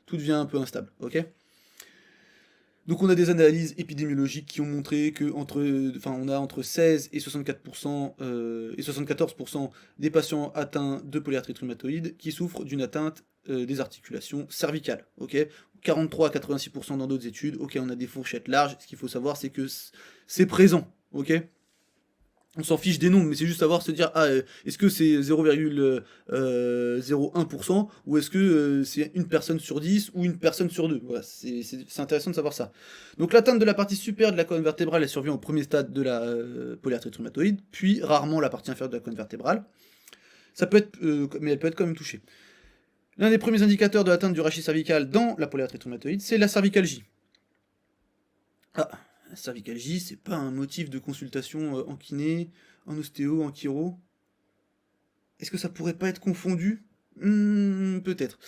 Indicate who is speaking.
Speaker 1: tout devient un peu instable, ok? Donc on a des analyses épidémiologiques qui ont montré que on a entre 16 et 64%, et 74% des patients atteints de polyarthrite rhumatoïde qui souffrent d'une atteinte des articulations cervicales, ok? 43 à 86% dans d'autres études, ok, on a des fourchettes larges, ce qu'il faut savoir c'est que c'est présent, ok? On s'en fiche des nombres, mais c'est juste savoir se dire, est-ce que c'est 0,01% ou est-ce que c'est une personne sur 10 ou une personne sur 2. Voilà, c'est intéressant de savoir ça. Donc l'atteinte de la partie supérieure de la colonne vertébrale, elle survient au premier stade de la polyarthrite rhumatoïde, puis rarement la partie inférieure de la colonne vertébrale. Ça peut être, mais elle peut être quand même touchée. L'un des premiers indicateurs de l'atteinte du rachis cervical dans la polyarthrite rhumatoïde, c'est la cervicalgie. Ah, la cervicalgie, c'est pas un motif de consultation en kiné, en ostéo, en chiro. Est-ce que ça pourrait pas être confondu? Peut-être.